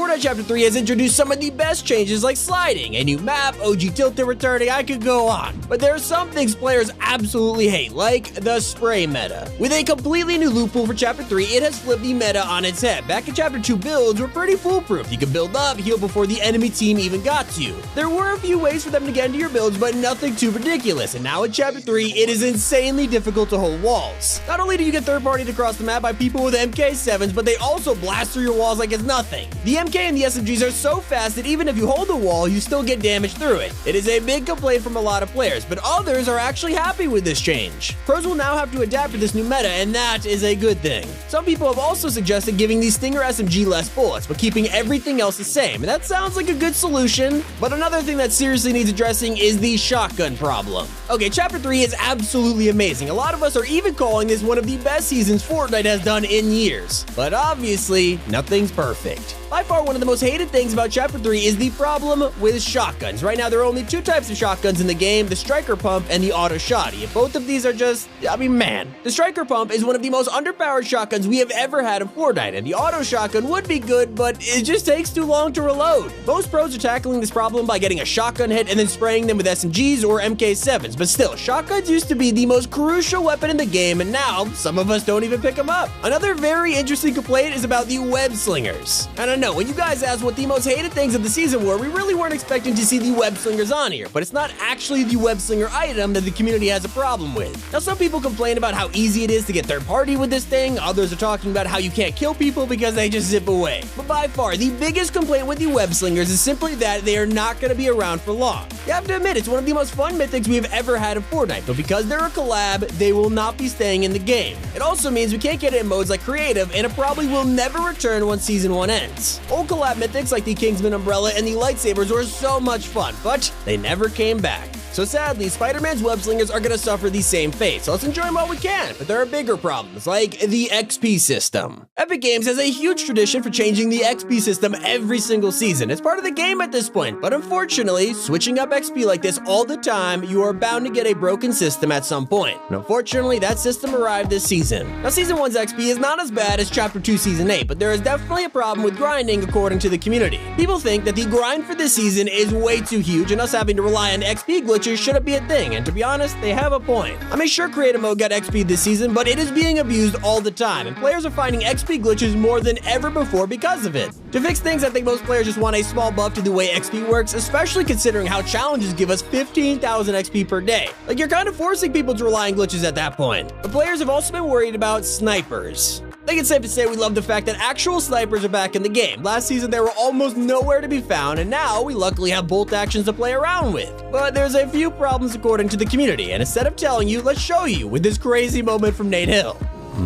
Fortnite Chapter 3 has introduced some of the best changes like sliding, a new map, OG tilted returning, I could go on. But there are some things players absolutely hate, like the spray meta. With a completely new loot pool for Chapter 3, it has flipped the meta on its head. Back in Chapter 2, builds were pretty foolproof. You could build up, heal before the enemy team even got to you. There were a few ways for them to get into your builds, but nothing too ridiculous. And now in Chapter 3, it is insanely difficult to hold walls. Not only do you get third-partied across the map by people with MK7s, but they also blast through your walls like it's nothing. The MK and the SMGs are so fast that even if you hold the wall, you still get damage through it. It is a big complaint from a lot of players, but others are actually happy with this change. Pros will now have to adapt to this new meta, and that is a good thing. Some people have also suggested giving the Stinger SMG less bullets, but keeping everything else the same, and that sounds like a good solution. But another thing that seriously needs addressing is the shotgun problem. Okay, Chapter 3 is absolutely amazing. A lot of us are even calling this one of the best seasons Fortnite has done in years. But obviously, nothing's perfect. By far, one of the most hated things about Chapter 3 is the problem with shotguns. Right now, there are only two types of shotguns in the game, the Striker Pump and the Auto Shotty. And both of these are just, man. The Striker Pump is one of the most underpowered shotguns we have ever had in Fortnite, and the Auto Shotgun would be good, but it just takes too long to reload. Most pros are tackling this problem by getting a shotgun hit and then spraying them with SMGs or MK7s, but still, shotguns used to be the most crucial weapon in the game, and now some of us don't even pick them up. Another very interesting complaint is about the web slingers. And I know, when you guys asked what the most hated things of the season were, we really weren't expecting to see the web slingers on here, but it's not actually the web slinger item that the community has a problem with. Now, some people complain about how easy it is to get third party with this thing, others are talking about how you can't kill people because they just zip away. But by far, the biggest complaint with the web slingers is simply that they are not going to be around for long. You have to admit, it's one of the most fun mythics we have ever had in Fortnite, but because they're a collab, they will not be staying in the game. It also means we can't get it in modes like creative, and it probably will never return once Season 1 ends. Old collab mythics like the Kingsman Umbrella and the Lightsabers were so much fun, but they never came back. So sadly, Spider-Man's web slingers are going to suffer the same fate, so let's enjoy them while we can, but there are bigger problems, like the XP system. Epic Games has a huge tradition for changing the XP system every single season. It's part of the game at this point, but unfortunately, switching up XP like this all the time, you are bound to get a broken system at some point. And unfortunately, that system arrived this season. Now, Season 1's XP is not as bad as Chapter 2 Season 8, but there is definitely a problem with grinding according to the community. People think that the grind for this season is way too huge, and us having to rely on XP glitches shouldn't be a thing, and to be honest, they have a point. I mean, sure, creative mode got XP this season, but it is being abused all the time, and players are finding XP glitches more than ever before because of it. To fix things, I think most players just want a small buff to the way XP works, especially considering how challenges give us 15,000 XP per day. Like, you're kind of forcing people to rely on glitches at that point. But players have also been worried about snipers. I think it's safe to say we love the fact that actual snipers are back in the game. Last season, they were almost nowhere to be found, and now we luckily have bolt actions to play around with. But there's a few problems according to the community, and instead of telling you, let's show you with this crazy moment from Nate Hill. I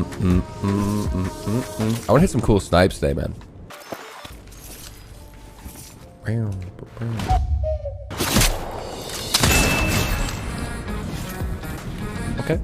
want to hit some cool snipes today, man. Okay,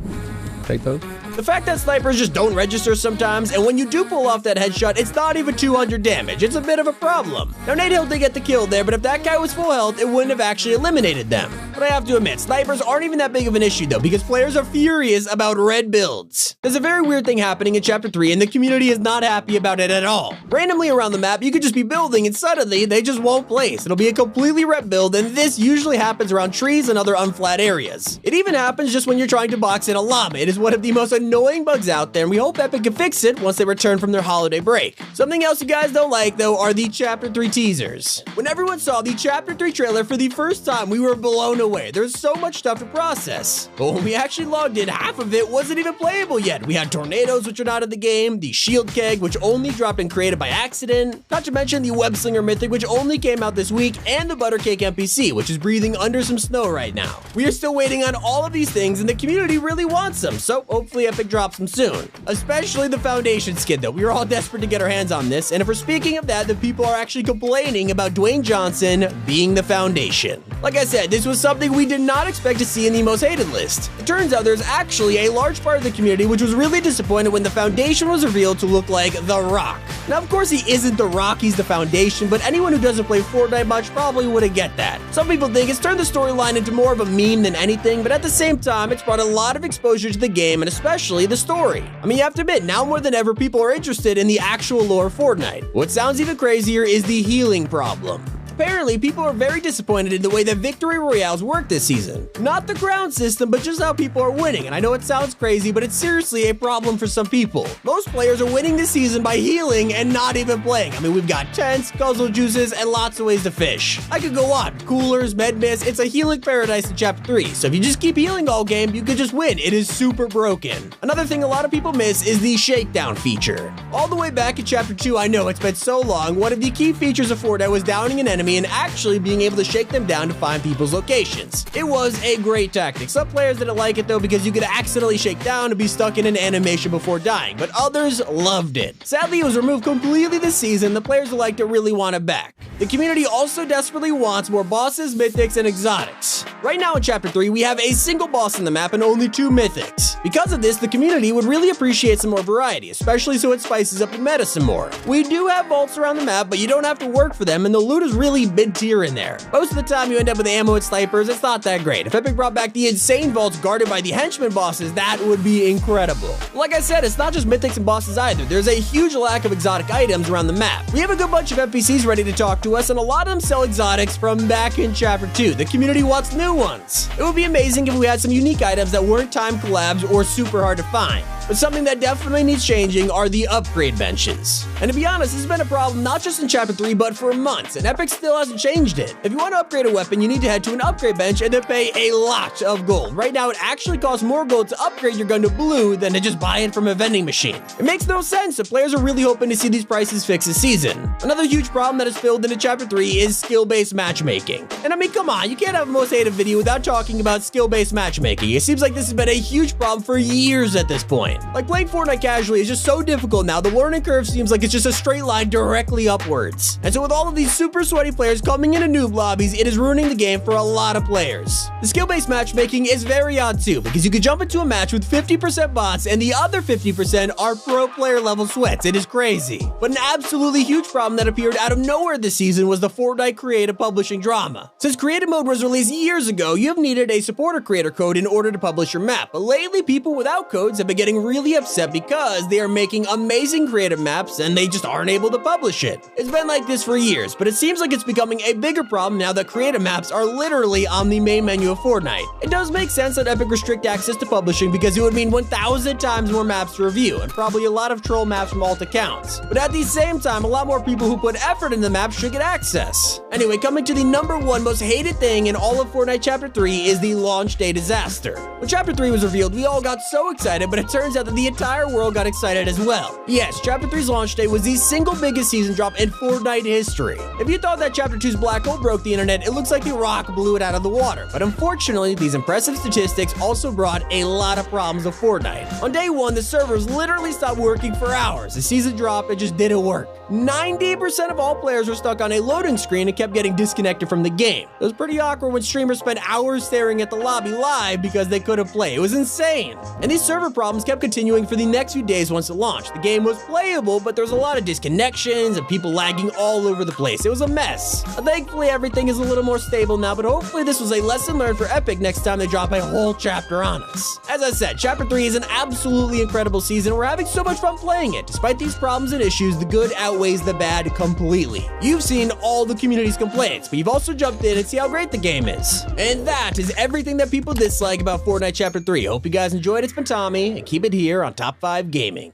take those. The fact that snipers just don't register sometimes, and when you do pull off that headshot, it's not even 200 damage. It's a bit of a problem. Now, Nate Hill did get the kill there, but if that guy was full health, it wouldn't have actually eliminated them. But I have to admit, snipers aren't even that big of an issue though, because players are furious about red builds. There's a very weird thing happening in Chapter 3, and the community is not happy about it at all. Randomly around the map, you could just be building, and suddenly, they just won't place. It'll be a completely red build, and this usually happens around trees and other unflat areas. It even happens just when you're trying to box in a llama. It is one of the most annoying bugs out there, and we hope Epic can fix it once they return from their holiday break. Something else you guys don't like, though, are the Chapter 3 teasers. When everyone saw the Chapter 3 trailer for the first time, we were blown away. There's so much stuff to process. But when we actually logged in, half of it wasn't even playable yet. We had tornadoes, which are not in the game, the shield keg, which only dropped in creative by accident, not to mention the web slinger mythic, which only came out this week, and the buttercake NPC, which is breathing under some snow right now. We are still waiting on all of these things, and the community really wants them, so hopefully Epic drops them soon. Especially the Foundation skin, though. We are all desperate to get our hands on this, and if we're speaking of that, the people are actually complaining about Dwayne Johnson being the Foundation. Like I said, this was something we did not expect to see in the most hated list. It turns out there's actually a large part of the community which was really disappointed when the Foundation was revealed to look like The Rock. Now, of course, he isn't The Rock, he's the Foundation, but anyone who doesn't play Fortnite much probably wouldn't get that. Some people think it's turned the storyline into more of a meme than anything, but at the same time, it's brought a lot of exposure to the game, and especially especially the story. I mean, you have to admit, now more than ever, people are interested in the actual lore of Fortnite. What sounds even crazier is the healing problem. Apparently, people are very disappointed in the way that Victory Royales work this season. Not the crown system, but just how people are winning. And I know it sounds crazy, but it's seriously a problem for some people. Most players are winning this season by healing and not even playing. I mean, we've got tents, guzzle juices, and lots of ways to fish. I could go on. Coolers, med mist, it's a healing paradise in Chapter 3. So if you just keep healing all game, you could just win. It is super broken. Another thing a lot of people miss is the shakedown feature. All the way back in Chapter 2, I know it's been so long, one of the key features of Fortnite was downing an enemy and actually being able to shake them down to find people's locations. It was a great tactic. Some players didn't like it though because you could accidentally shake down and be stuck in an animation before dying, but others loved it. Sadly, it was removed completely this season. The players who liked it really want it back. The community also desperately wants more bosses, mythics, and exotics. Right now in Chapter 3, we have a single boss in the map and only 2 mythics. Because of this, the community would really appreciate some more variety, especially so it spices up the meta some more. We do have vaults around the map, but you don't have to work for them, and the loot is really mid-tier in there. Most of the time, you end up with ammo and snipers. It's not that great. If Epic brought back the insane vaults guarded by the henchman bosses, that would be incredible. Like I said, it's not just mythics and bosses either. There's a huge lack of exotic items around the map. We have a good bunch of NPCs ready to talk to us, and a lot of them sell exotics from back in Chapter 2. The community wants new ones. It would be amazing if we had some unique items that weren't time collabs or super hard to find. But something that definitely needs changing are the upgrade benches. And to be honest, this has been a problem not just in Chapter 3, but for months, and Epic still hasn't changed it. If you want to upgrade a weapon, you need to head to an upgrade bench and then pay a lot of gold. Right now, it actually costs more gold to upgrade your gun to blue than to just buy it from a vending machine. It makes no sense, and players are really hoping to see these prices fixed this season. Another huge problem that is filled into Chapter 3 is skill-based matchmaking. And I mean, come on, you can't have a most hated video without talking about skill-based matchmaking. It seems like this has been a huge problem for years at this point. Like, playing Fortnite casually is just so difficult now. The learning curve seems like it's just a straight line directly upwards. And so with all of these super sweaty players coming into noob lobbies, it is ruining the game for a lot of players. The skill-based matchmaking is very odd too, because you could jump into a match with 50% bots and the other 50% are pro player level sweats. It is crazy. But an absolutely huge problem that appeared out of nowhere this season was the Fortnite creative publishing drama. Since creative mode was released years ago, you have needed a supporter creator code in order to publish your map. But lately, people without codes have been getting really upset because they are making amazing creative maps and they just aren't able to publish it. It's been like this for years, but it seems like it's becoming a bigger problem now that creative maps are literally on the main menu of Fortnite. It does make sense that Epic restrict access to publishing because it would mean 1,000 times more maps to review and probably a lot of troll maps from alt accounts. But at the same time, a lot more people who put effort in the map should get access. Anyway, coming to the #1 most hated thing in all of Fortnite Chapter 3 is the launch day disaster. When Chapter 3 was revealed, we all got so excited, but it turns out that the entire world got excited as well. Yes, Chapter 3's launch day was the single biggest season drop in Fortnite history. If you thought that Chapter 2's black hole broke the internet, it looks like The Rock blew it out of the water. But unfortunately, these impressive statistics also brought a lot of problems to Fortnite. On day 1, the servers literally stopped working for hours. The season dropped, it just didn't work. 90% of all players were stuck on a loading screen and kept getting disconnected from the game. It was pretty awkward when streamers spent hours staring at the lobby live because they couldn't play. It was insane. And these server problems kept continuing for the next few days once it launched. The game was playable, but there was a lot of disconnections and people lagging all over the place. It was a mess. Thankfully, everything is a little more stable now, but hopefully this was a lesson learned for Epic next time they drop a whole chapter on us. As I said, Chapter 3 is an absolutely incredible season. We're having so much fun playing it. Despite these problems and issues, the good outweighs the bad completely. You've seen all the community's complaints, but you've also jumped in and see how great the game is. And that is everything that people dislike about Fortnite Chapter 3. Hope you guys enjoyed. It's been Tommy, and keep it here on Top 5 Gaming.